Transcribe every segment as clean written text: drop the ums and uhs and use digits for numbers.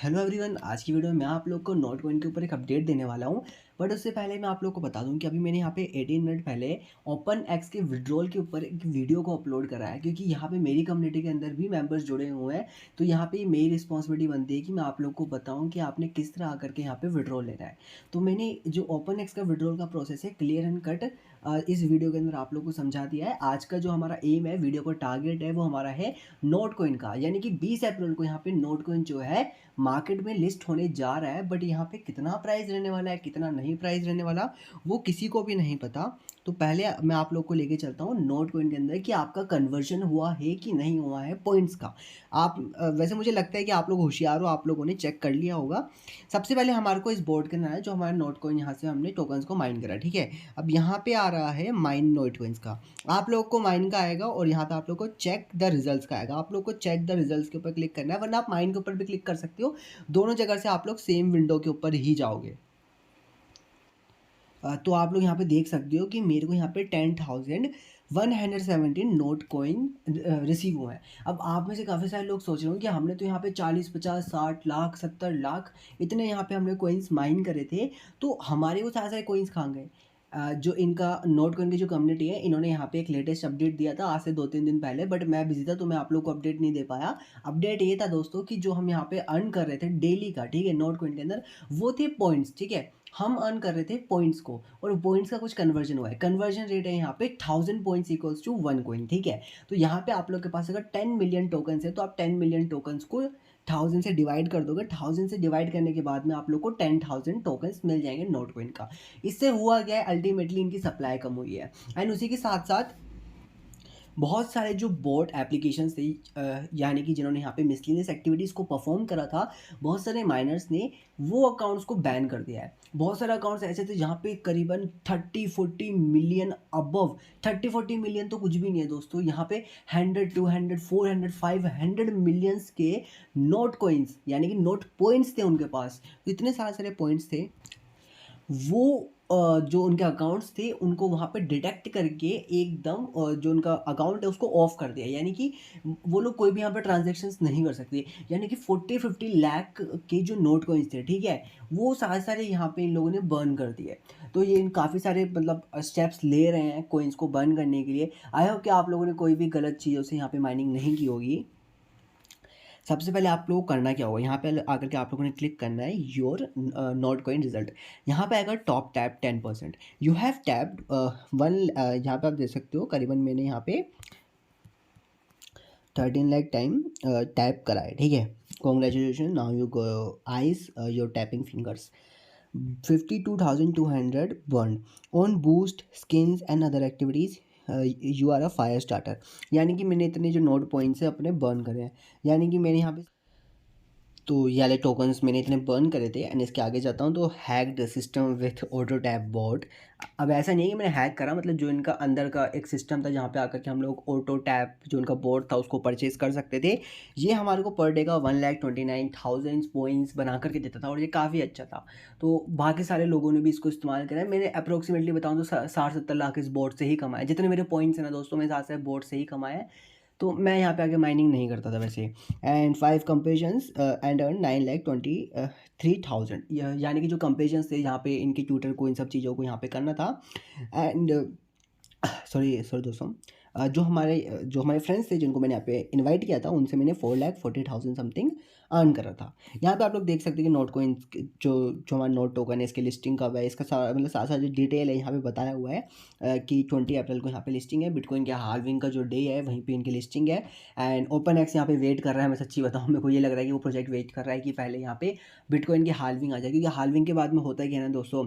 Hello everyone, आज की video में मैं आप लोग को नोट कॉइन के ऊपर एक अपडेट देने वाला हूं। बट उससे पहले मैं आप लोग को बता दूं कि अभी मैंने यहाँ पे 18 मिनट पहले ओपन एक्स के विड्रॉल के ऊपर एक वीडियो को अपलोड करा है, क्योंकि यहाँ पे मेरी कम्युनिटी के अंदर भी मेंबर्स जुड़े हुए हैं। तो यहाँ पे मेरी रिस्पॉन्सिबिलिटी बनती है कि मैं आप लोग को बताऊँ कि आपने किस तरह आकर के यहाँ पे विड्रॉल लेना है। तो मैंने जो ओपन एक्स का विड्रॉल का प्रोसेस है क्लियर एंड कट इस वीडियो के अंदर आप लोग को समझा दिया है। आज का जो हमारा एम है, वीडियो का टारगेट है, वो हमारा है नोट कॉइन का, यानी कि 20 अप्रैल को यहाँ पे नोट कॉइन जो है मार्केट में लिस्ट होने जा रहा है। बट यहाँ पे कितना प्राइस रहने वाला है, कितना नहीं प्राइस रहने वाला, वो किसी को भी नहीं पता। तो पहले मैं आप लोग को लेके चलता हूँ नोट कॉइन के अंदर कि आपका कन्वर्जन हुआ है कि नहीं हुआ है पॉइंट्स का। आप वैसे मुझे लगता है कि आप लोग होशियार हो, आप लोगों ने चेक कर लिया होगा। सबसे पहले हमारे को इस बोर्ड के अंदर है जो हमारा नोट कॉइन, यहाँ से हमने टोकन्स को माइन करा, ठीक है। अब यहाँ पे आ रहा है माइन नोट कॉइन्स का, आप लोग को माइन का आएगा और यहाँ पे आप लोग को चेक द रिजल्ट्स का आएगा। आप लोग को चेक द रिजल्ट्स के ऊपर क्लिक करना है, वरना आप माइन के ऊपर भी क्लिक कर सकते हो। दोनों जगह से आप लोग सेम विंडो के ऊपर ही जाओगे। तो आप लोग यहाँ पे देख सकते हो कि मेरे को यहाँ पे 10,117 नोट कॉइन रिसीव हुए हैं। अब आप में से काफ़ी सारे लोग सोच रहे हो कि हमने तो यहाँ पे 40, 50, 60 लाख, 70 लाख इतने यहाँ पे हमने कॉइन्स माइन करे थे, तो हमारे वो सारे सारे कॉइन्स कहाँ गए? जो इनका नोट कॉइन की जो कम्युनिटी है, इन्होंने यहाँ पे एक लेटेस्ट अपडेट दिया था आज से 2-3 दिन पहले, बट मैं बिजी था तो मैं आप लोग को अपडेट नहीं दे पाया। अपडेट ये था दोस्तों कि जो हम यहाँ पे अर्न कर रहे थे डेली का, ठीक है, नोट कॉइन के अंदर, वो थे पॉइंट्स, ठीक है। हम अर्न कर रहे थे पॉइंट्स को, और पॉइंट्स का कुछ कन्वर्जन हुआ है। कन्वर्जन रेट है यहाँ पे 1000 पॉइंट्स इक्वल्स टू 1 कॉइन, ठीक है। तो यहाँ पे आप लोग के पास अगर 10 मिलियन टोकन्स है तो आप 10 मिलियन टोकन्स को 1000 से डिवाइड कर दोगे। 1000 से डिवाइड करने के बाद में आप लोग को 10,000 टोकन्स मिल जाएंगे नोट कॉइन का। इससे हुआ क्या है, अल्टीमेटली इनकी सप्लाई कम हुई है। एंड उसी के साथ साथ बहुत सारे जो बोट एप्लीकेशंस थे, यानी कि जिन्होंने यहाँ पे मिसलिनियस एक्टिविटीज़ को परफॉर्म करा था, बहुत सारे माइनर्स ने वो अकाउंट्स को बैन कर दिया है। बहुत सारे अकाउंट्स ऐसे थे जहाँ पे करीबन 30-40 मिलियन अबव, 30-40 मिलियन तो कुछ भी नहीं है दोस्तों, यहाँ पे 100, 200, 400, 500 मिलियंस के नोट कॉइन्स, यानी कि नोट पॉइंट्स थे उनके पास। तो इतने सारे सारे पॉइंट्स थे, वो जो उनके अकाउंट्स थे उनको वहाँ पे डिटेक्ट करके एकदम जो उनका अकाउंट है उसको ऑफ कर दिया, यानी कि वो लोग कोई भी यहाँ पे ट्रांजेक्शन्स नहीं कर सकते। यानी कि 40-50 लाख के जो नोट कॉइन्स थे, ठीक है, वो सारे सारे यहाँ पे इन लोगों ने बर्न कर दिए। तो ये काफ़ी सारे मतलब स्टेप्स ले रहे हैं कॉइन्स को बर्न करने के लिए। आई होप कि आप लोगों ने कोई भी गलत चीज़ों से यहाँ पे माइनिंग नहीं की होगी। सबसे पहले आप लोगों को करना क्या होगा, यहाँ पे आकर के आप लोगों ने क्लिक करना है योर नोट कॉइन रिजल्ट। यहाँ पे आएगा top tap 10%। You have tapped one, यहाँ पे आप देख सकते हो करीबन मैंने यहाँ पे 13 लाख टाइम टैप करा है, ठीक है। Congratulation, now you go eyes your tapping fingers. 52,200 burn on boost skins and other activities. You are a fire starter, यानी कि मैंने इतने जो नोट पॉइंट्स है अपने बर्न करे हैं, यानी कि मैंने यहाँ पे तो ये वाले टोकन्स मैंने इतने बर्न करे थे। एंड इसके आगे जाता हूँ तो hacked system with auto tap board. अब ऐसा नहीं है कि मैंने हैक करा, मतलब जो इनका अंदर का एक सिस्टम था जहाँ पे आकर के हम लोग ऑटो टैप जो उनका बोर्ड था उसको परचेज कर सकते थे। ये हमारे को पर डे का 1,29,000 पॉइंट्स बना करके देता था, और ये काफ़ी अच्छा था। तो बाकी सारे लोगों ने भी इसको इस्तेमाल करा है। मैंने अप्रोक्सीमेटली बताऊँ तो 60-70 लाख इस बोर्ड से ही कमाए। जितने मेरे पॉइंट्स हैं ना दोस्तों, मैं साथ साथ बोर्ड से ही कमाए हैं। तो मैं यहाँ पे आके माइनिंग नहीं करता था वैसे। एंड 5 कंपेशंस एंड अर्न 9,23,000, यानी कि जो कंपेशंस थे यहाँ पे इनके ट्यूटर को, इन सब चीज़ों को यहाँ पे करना था। एंड सॉरी सॉरी दोस्तों, जो हमारे फ्रेंड्स थे जिनको मैंने यहाँ पे इनवाइट किया था, उनसे मैंने 4,40,000 समथिंग अर्न करा था। यहाँ पे आप लोग देख सकते हैं कि नोट कॉइन जो जो हमारा नोट टोकन है, इसके लिस्टिंग कब है, इसका सारा मतलब सारा जो डिटेल है यहाँ पे बताया हुआ है कि 20 अप्रैल को यहाँ पे लिस्टिंग है। बिटकॉइन के हाल्विंग का जो डे है वहीं पे इनकी लिस्टिंग है। एंड ओपन एक्स यहाँ पे वेट कर रहा है। मैं सच्ची बताऊँ, मेरे को ये लग रहा है कि वो प्रोजेक्ट वेट कर रहा है कि पहले यहाँ पे बिटकॉइन की हाल्विंग आ जाए, क्योंकि हाल्विंग के बाद में होता है क्या है ना दोस्तों,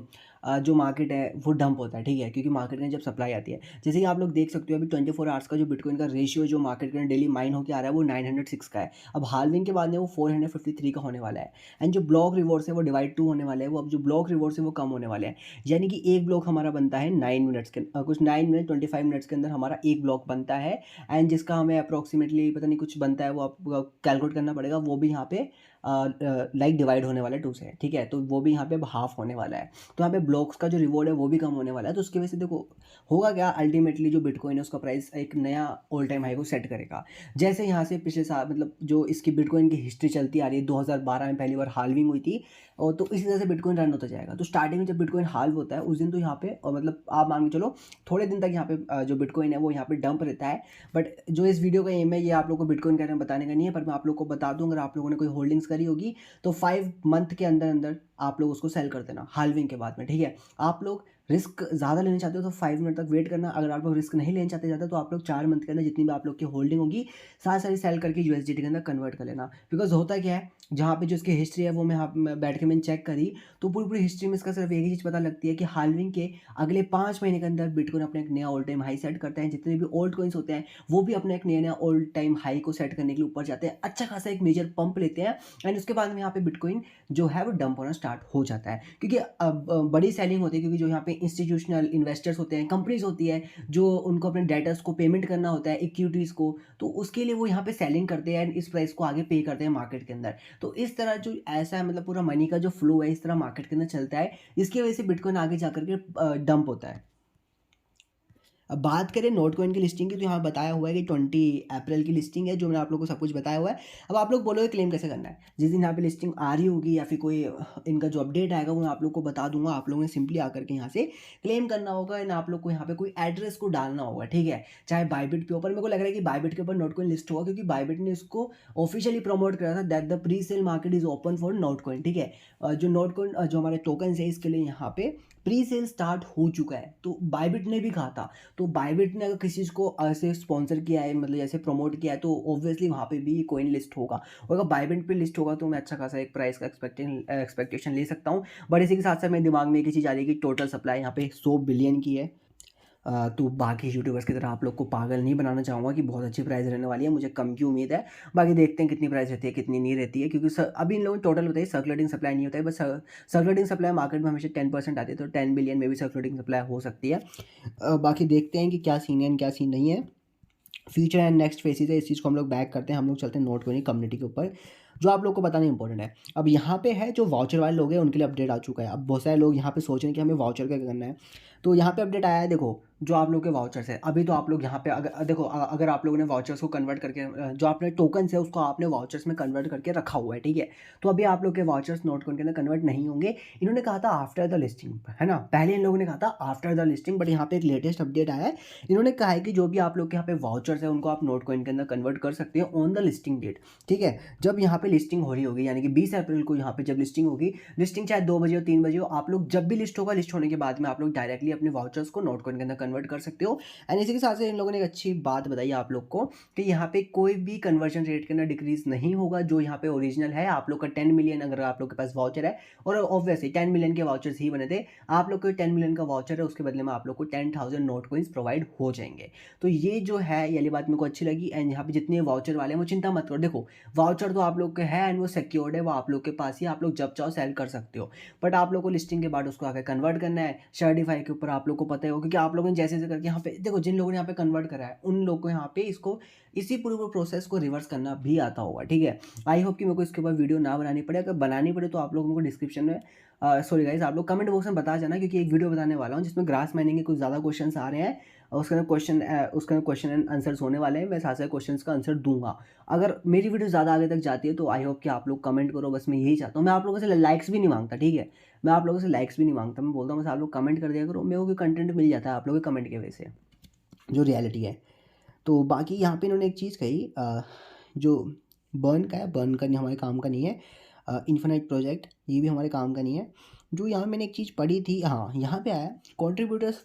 जो मार्केट है वो डंप होता है, ठीक है, क्योंकि मार्केट में जब सप्लाई आती है, जैसे कि आप लोग देख सकते हो अभी 24 आवर्स का जो बिटकॉइन का रेशियो जो मार्केट में डेली माइन होकर आ रहा है वो 906 का है। अब हाल्विंग के बाद में वो 453 का होने वाला है। एंड जो ब्लॉक रिवॉर्ड्स है वो डिवाइड 2 होने वाले हैं, वो अब जो ब्लॉक रिवॉर्ड्स है वो कम होने वाले हैं। यानी कि एक ब्लॉक हमारा बनता है 9 मिनट्स के कुछ 9 मिनट 25 मिनट्स के अंदर हमारा एक ब्लॉक बनता है। एंड जिसका हमें अप्रॉक्सीमेटली पता नहीं कुछ बनता है, वो आपको कैलकुलेट करना पड़ेगा। वो भी यहाँ पे लाइक डिवाइड होने वाला है 2 से, ठीक है, तो वो भी यहाँ पे हाफ होने वाला है। तो यहाँ पे ब्लॉक्स का जो रिवॉर्ड है वो भी कम होने वाला है। तो उसकी वजह से देखो होगा क्या, अल्टीमेटली जो बिटकॉइन है उसका प्राइस एक नया ऑल टाइम हाई को सेट करेगा। जैसे यहाँ से पिछले साल मतलब जो इसकी बिटकॉइन की हिस्ट्री चलती आ रही है, 2012 में पहली बार हाल्विंग हुई थी, और तो इसी तरह से बिटकॉइन रन होता जाएगा। तो स्टार्टिंग में जब बिटकॉइन हाल्व होता है उस दिन तो यहाँ पे और मतलब आप मान के चलो थोड़े दिन तक यहाँ पे जो बिटकॉइन है वो यहाँ पे डंप रहता है। बट जो इस वीडियो का एम है ये आप लोग को बिटकॉइन के बारे में बताने का नहीं है, पर मैं आप लोग को बता दूँ, अगर आप लोगों ने कोई होल्डिंग्स करी होगी तो 5 मंथ के अंदर अंदर आप लोग उसको सेल कर देना हाल्विंग के बाद में, ठीक है। आप लोग रिस्क ज़्यादा लेना चाहते हो तो 5 मिनट तक वेट करना। अगर आप लोग रिस्क नहीं लेना चाहते ज़्यादा तो आप लोग 4 मंथ के अंदर जितनी भी आप लोग की होल्डिंग होगी सारी सारी सेल करके यूएसडीटी के अंदर कन्वर्ट कर लेना। बिकॉज होता क्या है, जहाँ पे जो इसकी हिस्ट्री है वो मैं बैठ के मैंने चेक करी, तो पूरी पूरी हिस्ट्री में इसका सिर्फ एक ही चीज़ पता लगती है कि हाल्विंग के अगले 5 महीने के अंदर बिटकॉइन अपने एक नया ऑल टाइम हाई सेट करते हैं। जितने भी ओल्ड कॉइन्स होते हैं वो भी अपने एक नया नया ऑल टाइम हाई को सेट करने के लिए ऊपर जाते हैं, अच्छा खासा एक मेजर पंप लेते हैं, एंड उसके बाद में यहाँ पे बिटकॉइन जो है वो डंप होना स्टार्ट हो जाता है। क्योंकि अब बड़ी सेलिंग होती है, क्योंकि जो यहाँ पे इंस्टीट्यूशनल इन्वेस्टर्स होते हैं, कंपनीज होती है, जो उनको अपने डेटर्स को पेमेंट करना होता है, इक्विटीज़ को, तो उसके लिए वो यहाँ पे सेलिंग करते हैं एंड इस प्राइस को आगे पे करते हैं मार्केट के अंदर। तो इस तरह जो ऐसा है मतलब पूरा मनी का जो फ्लो है इस तरह मार्केट के अंदर चलता है, इसकी वजह से बिटकॉइन आगे जाकर के डंप होता है। अब बात करें नोट कॉइन की लिस्टिंग की, तो यहाँ बताया हुआ है कि 20 अप्रैल की लिस्टिंग है, जो मैंने आप लोग को सब कुछ बताया हुआ है। अब आप लोग बोलोगे क्लेम कैसे करना है। जिस दिन यहाँ पे लिस्टिंग आ रही होगी या फिर कोई इनका जो अपडेट आएगा वो मैं आप लोग को बता दूंगा। आप लोगों ने सिंपली आकर के यहाँ से क्लेम करना होगा एंड आप लोग को यहाँ पे कोई एड्रेस को डालना होगा, ठीक है। चाहे बाइबिट के ऊपर, मेरे को लग रहा है कि बाइबिट के ऊपर नोट कॉइन लिस्ट होगा, क्योंकि बाइबिट ने इसको ऑफिशियली प्रमोट करा था that the pre sale market is open for note coin, ठीक है। जो नोट कॉइन जो हमारे टोकन है इसके लिए यहाँ पे प्री सेल स्टार्ट हो चुका है, तो बाइबिट ने भी कहा था। तो बाइबिट ने अगर किसी चीज़ को ऐसे स्पॉन्सर किया है, मतलब ऐसे प्रमोट किया है, तो ऑब्वियसली वहाँ पे भी कॉइन लिस्ट होगा, और अगर बाइबिट पे लिस्ट होगा तो मैं अच्छा खासा एक प्राइस का एक्सपेक्टेशन ले सकता हूँ। बट इसी के साथ साथ मेरे दिमाग में एक ही चीज़ आ रही है कि टोटल सप्लाई यहाँ पे 100 बिलियन की है। तो बाकी यूट्यूबर्स की तरह आप लोग को पागल नहीं बनाना चाहूँगा कि बहुत अच्छी प्राइस रहने वाली है, मुझे कम की उम्मीद है। बाकी देखते हैं कितनी प्राइस रहती है कितनी नहीं रहती है, क्योंकि अभी इन लोगों ने टोटल बताइए सर्कुलेटिंग सप्लाई नहीं होता है, बस सर्कुलेटिंग सप्लाई मार्केट में हमेशा 10% आती है, तो 10 बिलियन में भी सर्कुलेटिंग सप्लाई हो सकती है। बाकी देखते हैं कि क्या सीन है क्या सीन नहीं है। फ्यूचर एंड नेक्स्ट फेसिस है, इस चीज़ को हम लोग बैक करते हैं, हम लोग चलते हैं नोट कॉइन कम्युनिटी के ऊपर, जो आप लोग को बताना इंपॉर्टेंट है। अब यहाँ पे है जो वाउचर वाले लोग हैं उनके लिए अपडेट आ चुका है। अब बहुत सारे लोग यहाँ पे सोच रहे हैं कि हमें वाउचर क्या करना है, तो यहाँ पे अपडेट आया है। देखो जो आप लोग के वाउचर्स है, अभी तो आप लोग यहाँ पे अगर देखो अगर आप लोगों ने वाउचर्स को कन्वर्ट करके जो आपने टोकन्स है उसको आपने वाउचर्स में कन्वर्ट करके रखा हुआ है, ठीक है। तो अभी आप लोग के वाउचर्स नोट कॉइन के अंदर कन्वर्ट नहीं होंगे। इन्होंने कहा था आफ्टर द लिस्टिंग, है ना, पहले इन लोगों ने कहा था आफ्टर द लिस्टिंग, बट यहाँ पे एक लेटेस्ट अपडेट आया है। इन्होंने कहा है कि जो भी आप लोग के यहाँ पे वाउचर्स है उनको आप नोट कॉइन के अंदर कन्वर्ट कर सकते हैं ऑन द लिस्टिंग डेट, ठीक है। जब यहाँ पे लिस्टिंग हो रही होगी, यानी कि 20 अप्रैल को यहाँ पे जब लिस्टिंग होगी, लिस्टिंग चाहे 2 बजे हो 3 बजे हो, आप लोग जब भी लिस्ट होगा, लिस्ट होने के बाद में आप लोग डायरेक्टली अपने वाउचर्स को नोट कॉइन के अंदर कन्वर्ट कर सकते हो। एंड इसी के साथ से इन लोगों ने एक अच्छी बात बताई आप लोग को कि यहाँ पे कोई भी कन्वर्जन रेट के अंदर डिक्रीज नहीं होगा। जो यहाँ पे ओरिजिनल है आप लोग का 10 मिलियन अगर आप लोग के पास वाउचर है, और ऑब्वियसली 10 मिलियन के वाउचर्स ही बने थे, आप लोग को 10 मिलियन का वाउचर है उसके बदले में आप लोग को 10,000 नोट कॉइन्स प्रोवाइड हो जाएंगे। तो ये जो है ये वाली बात मेरे को अच्छी लगी। एंड यहाँ पे जितने वाउचर वाले हैं वो चिंता मत करो, देखो वाउचर तो आप लोग के है एंड वो सिक्योर्ड है, वो आप लोग के पास ही, आप लोग जब चाहो सेल कर सकते हो। बट आप लोग को लिस्टिंग के बाद उसको आगे कन्वर्ट करना है शर्टिफाई के ऊपर, आप लोग को पता ही हो, क्योंकि आप लोगों ने जैसे जैसे करके यहाँ पे देखो जिन लोगों ने यहाँ पे कन्वर्ट करा है उन लोग को यहाँ पे इसको इसी पूरे प्रोसेस को रिवर्स करना भी आता होगा, ठीक है। आई होप कि मेरे को इसके ऊपर वीडियो ना बनानी पड़े, अगर बनानी पड़े तो आप लोग मेरे को डिस्क्रिप्शन में सॉरी गाइस आप लोग कमेंट बॉक्स में बता जाना, क्योंकि एक वीडियो बताने वाला हूँ जिसमें ग्रास माइनिंग के कुछ ज़्यादा क्वेश्चन आ रहे हैं, और उसके क्वेश्चन एंड आंसर्स होने वाले हैं, मैं साथ साथ क्वेश्चंस का आंसर दूंगा। अगर मेरी वीडियो ज़्यादा आगे तक जाती है तो आई होप कि आप लोग कमेंट करो, बस मैं यही चाहता हूँ। मैं आप लोगों से लाइक्स भी नहीं मांगता, ठीक है, मैं आप लोगों से लाइक्स भी नहीं मांगता, मैं बोलता हूँ बस आप लोग कमेंट कर दिया करो, मेरे को भी कंटेंट मिल जाता है आप लोगों के कमेंट की वजह से, जो रियलिटी है। तो बाकी यहाँ पे इन्होंने एक चीज़ कही जो बर्न का है, बर्न का नहीं, हमारे काम का नहीं है। इन्फिनाइट प्रोजेक्ट ये भी हमारे काम का नहीं है। जो यहाँ मैंने एक चीज़ पढ़ी थी, हाँ यहाँ पे आया कॉन्ट्रीब्यूटर्स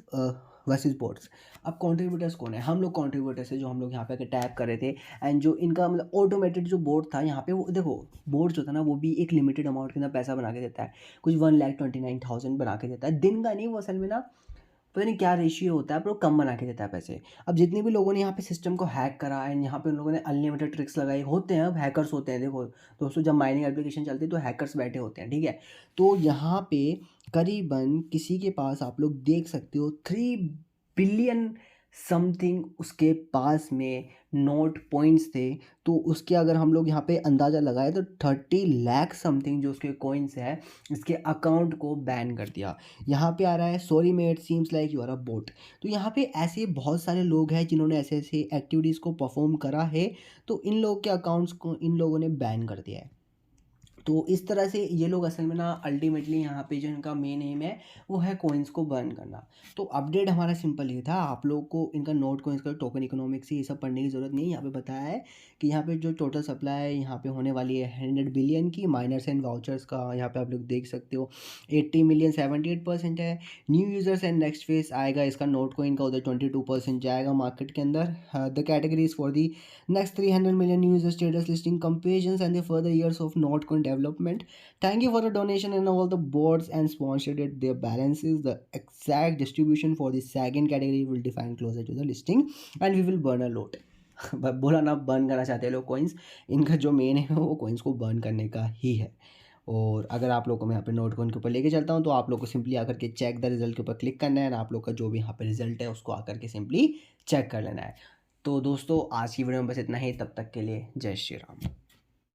वर्सेस बोर्ड्स। अब कॉन्ट्रीब्यूटर्स कौन है, हम लोग कॉन्ट्रीब्यूटर्स है जो हम लोग यहाँ पे टैप कर रहे थे, एंड जो इनका मतलब ऑटोमेटेड जो बोर्ड था यहाँ पे, वो देखो बोर्ड जो था ना वो भी एक लिमिटेड अमाउंट के अंदर पैसा बना के देता है, कुछ 1,29,000 बना के देता है दिन का, नहीं वो असल में ना पता नहीं क्या रेशियो होता है, पर वो कम बना के देता है पैसे। अब जितने भी लोगों ने यहाँ पे सिस्टम को हैक करा एंड यहाँ पे उन लोगों ने अनलिमिटेड ट्रिक्स लगाई होते हैं, अब हैकर्स होते हैं, देखो दोस्तों जब माइनिंग एप्लीकेशन चलती है तो हैकर्स बैठे होते हैं, ठीक है। तो यहाँ पे करीबन किसी के पास आप लोग देख सकते हो 3 बिलियन समथिंग उसके पास में नोट पॉइंट्स थे, तो उसके अगर हम लोग यहाँ पे अंदाज़ा लगाए तो 30 लाख समथिंग जो उसके कॉइन्स है इसके अकाउंट को बैन कर दिया। यहाँ पे आ रहा है sorry mate seems like you are a bot. तो यहाँ पे ऐसे बहुत सारे लोग हैं जिन्होंने ऐसे ऐसे एक्टिविटीज़ को परफॉर्म करा है, तो इन लोग के अकाउंट्स को इन लोगों ने बैन कर दिया है। तो इस तरह से ये लोग असल में ना अल्टीमेटली यहाँ पे जो इनका मेन एम है वो है कॉइन्स को बर्न करना। तो अपडेट हमारा सिंपल ये था, आप लोग को इनका नोट कॉइन्स का टोकन इकोनॉमिक्स ये सब पढ़ने की ज़रूरत नहीं है। यहाँ पे बताया है कि यहाँ पे जो टोटल सप्लाई यहाँ पे होने वाली है 100 बिलियन की, माइनर्स एंड वाउचर्स का यहाँ पे आप लोग देख सकते हो 80 मिलियन 78% है। New users and next face आएगा इसका नोट कॉइन का, उधर 22% जाएगा मार्केट के अंदर। The categories for the next 300 million new user status listing comparisons and the further years of Notcoin development. Thank you for the donation and all the boards and sponsored it. Their balances the exact distribution for the second category will define closer to the listing and we will burn a lot. बोला ना burn करना चाहते हैं लोग coins, इनका जो main है वो कॉइन्स को बर्न करने का ही है। और अगर आप लोग को मैं यहाँ पे नोट कॉइन के ऊपर लेके चलता हूँ तो आप लोग को सिंपली आकर के चेक द रिजल्ट के ऊपर क्लिक करना है ना, आप लोग का जो भी यहाँ पे रिजल्ट है उसको आकर के सिंपली चेक कर लेना है। तो दोस्तों आज की वीडियो में बस इतना ही, तब तक के लिए जय श्री राम।